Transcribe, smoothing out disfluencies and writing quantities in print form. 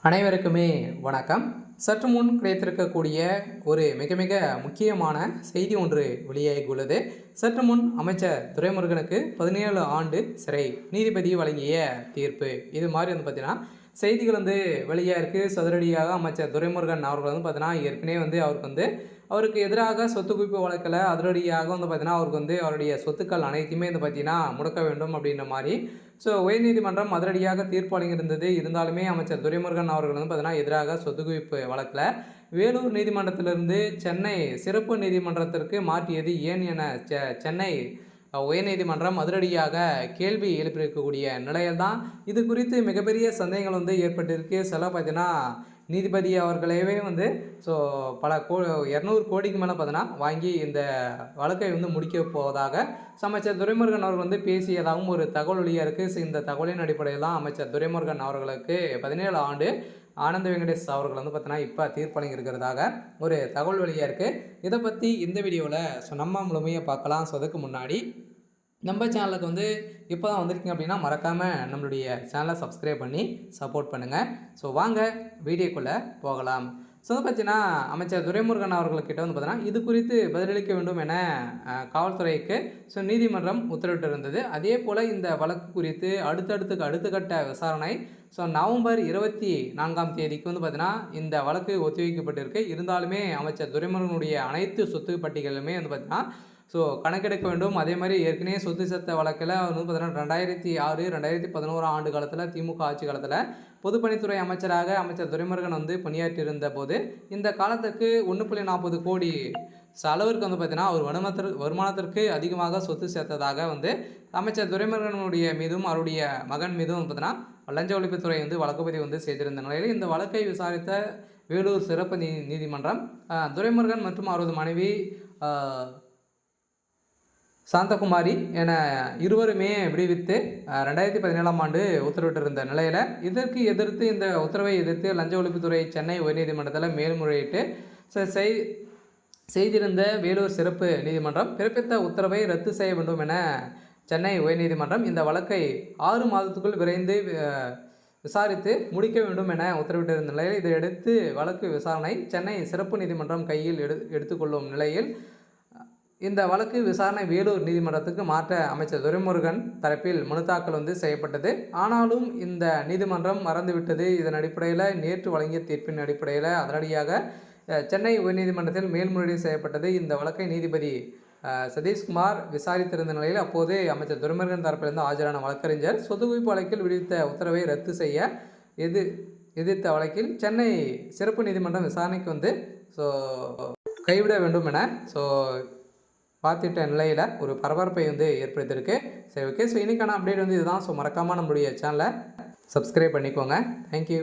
அனைவருக்குமே வணக்கம். சற்று முன் கிடைத்திருக்கக்கூடிய ஒரு மிக மிக முக்கியமான செய்தி ஒன்று வெளியாகியுள்ளது. சற்று முன் அமைச்சர் துரைமுருகனுக்கு 17 ஆண்டு சிறை, நீதிபதி வழங்கிய தீர்ப்பு. இது மாதிரி பார்த்தீங்கன்னா செய்திகள் வெளியாக இருக்குது. சதுரடியாக அமைச்சர் துரைமுருகன் அவர்கள் பார்த்தீங்கன்னா ஏற்கனவே அவருக்கு எதிராக சொத்து குவிப்பு வழக்கில் அதிரடியாக பார்த்தீங்கன்னா அவருக்கு அவருடைய சொத்துக்கள் அனைத்துமே பார்த்தீங்கன்னா முடக்க வேண்டும் அப்படின்ற மாதிரி உயர்நீதிமன்றம் அதிரடியாக தீர்ப்பு வழங்கியிருந்தது. இருந்தாலுமே அமைச்சர் துரைமுருகன் அவர்கள் பார்த்தீங்கன்னா எதிராக சொத்து குவிப்பு வழக்கில் வேலூர் நீதிமன்றத்திலிருந்து சென்னை சிறப்பு நீதிமன்றத்திற்கு மாற்றியது ஏன் என சென்னை உயர்நீதிமன்றம் அதிரடியாக கேள்வி எழுப்பியிருக்கக்கூடிய நிலையில் தான் இது குறித்து மிகப்பெரிய சந்தேகங்கள் ஏற்பட்டிருக்கு. சில பார்த்தீங்கன்னா நீதிபதி அவர்களே பல 200 கோடிக்கு மேலே பார்த்தீங்கன்னா வாங்கி இந்த வழக்கை முடிக்க போவதாக அமைச்சர் துரைமுருகன் அவர்கள் பேசியதாகவும் ஒரு தகவல் வெளியாக இருக்குது. இந்த தகவலின் அடிப்படையில் தான் அமைச்சர் துரைமுருகன் அவர்களுக்கு 17 ஆண்டு ஆனந்த வெங்கடேஷ் அவர்கள் பார்த்தீங்கன்னா இப்போ தீர்ப்பளிங்கிறதாக ஒரு தகவல் வெளியாக இருக்குது. இதை பற்றி இந்த வீடியோவில் நம்ம முழுமையாக பார்க்கலாம். அதுக்கு முன்னாடி நம்ம சேனலுக்கு இப்போ தான் வந்திருக்கீங்க அப்படின்னா மறக்காமல் நம்மளுடைய சேனலை சப்ஸ்கிரைப் பண்ணி சப்போர்ட் பண்ணுங்கள். வாங்க வீடியோக்குள்ளே போகலாம். பார்த்தீங்கன்னா அமைச்சர் துரைமுருகன் அவர்கள்கிட்ட பார்த்தீங்கன்னா இது குறித்து பதிலளிக்க வேண்டும் என காவல்துறைக்கு நீதிமன்றம் உத்தரவிட்டு இருந்தது. அதே போல் இந்த வழக்கு குறித்து அடுத்த கட்ட விசாரணை நவம்பர் 24ஆம் தேதிக்கு பார்த்தீங்கன்னா இந்த வழக்கு ஒத்திவைக்கப்பட்டிருக்கு. இருந்தாலுமே அமைச்சர் துரைமுருகனுடைய அனைத்து சொத்து பட்டியலுமே பார்த்தீங்கன்னா கணக்கெடுக்க வேண்டும். அதே மாதிரி ஏற்கனவே சொத்து சத்த வழக்கில் பார்த்தீங்கன்னா 2006, 2011 ஆண்டு காலத்தில் திமுக ஆட்சி காலத்தில் பொதுப்பணித்துறை அமைச்சராக அமைச்சர் துரைமுருகன் பணியாற்றியிருந்த போது இந்த காலத்துக்கு 1.40 கோடி அளவிற்கு பார்த்தீங்கன்னா அவர் வருமானத்திற்கு அதிகமாக சொத்து சேர்த்ததாக அமைச்சர் துரைமுருகனுடைய மீதும் அவருடைய மகன் மீதும் பார்த்தீங்கன்னா லஞ்ச ஒழிப்புத்துறை வழக்குப்பதிவு செய்திருந்த நிலையில் இந்த வழக்கை விசாரித்த வேலூர் சிறப்பு நீதிமன்றம் துரைமுருகன் மற்றும் அவரது மனைவி சாந்தகுமாரி என இருவருமே விடுவித்து 2017ஆம் ஆண்டு உத்தரவிட்டிருந்த நிலையில் இதற்கு எதிர்த்து இந்த உத்தரவை எதிர்த்து லஞ்ச ஒழிப்புத்துறை சென்னை உயர்நீதிமன்றத்தில் மேல்முறையீட்டு செய்திருந்த வேலூர் சிறப்பு நீதிமன்றம் பிறப்பித்த உத்தரவை ரத்து செய்ய வேண்டும் என சென்னை உயர்நீதிமன்றம் இந்த வழக்கை 6 மாதத்துக்குள் விரைந்து விசாரித்து முடிக்க வேண்டும் என உத்தரவிட்டிருந்த நிலையில் இதையடுத்து வழக்கு விசாரணை சென்னை சிறப்பு நீதிமன்றம் கையில் எடுத்துக்கொள்ளும் நிலையில் இந்த வழக்கு விசாரணை வேலூர் நீதிமன்றத்துக்கு மாற்ற அமைச்சர் துரைமுருகன் தரப்பில் மனு தாக்கல் செய்யப்பட்டது. ஆனாலும் இந்த நீதிமன்றம் மறந்துவிட்டது. இதன் அடிப்படையில் நேற்று வழங்கிய தீர்ப்பின் அடிப்படையில் அதிரடியாக சென்னை உயர்நீதிமன்றத்தில் மேல்முறையீடு செய்யப்பட்டது. இந்த வழக்கை நீதிபதி சதீஷ்குமார் விசாரித்திருந்த நிலையில் அப்போது அமைச்சர் துரைமுருகன் தரப்பிலிருந்து ஆஜரான வழக்கறிஞர் சொத்து குவிப்பு வழக்கில் விடுவித்த உத்தரவை ரத்து செய்ய எதிர்த்த வழக்கில் சென்னை சிறப்பு நீதிமன்றம் விசாரணைக்கு கைவிட வேண்டும் என பார்த்துட்ட நிலையில் ஒரு பரபரப்பை ஏற்படுத்தியிருக்கு. சரி, ஓகே. இன்றைக்கான அப்டேட் இதுதான். மறக்காமல் நம்மளுடைய சேனலை சப்ஸ்கிரைப் பண்ணிக்கோங்க. தேங்க்யூ.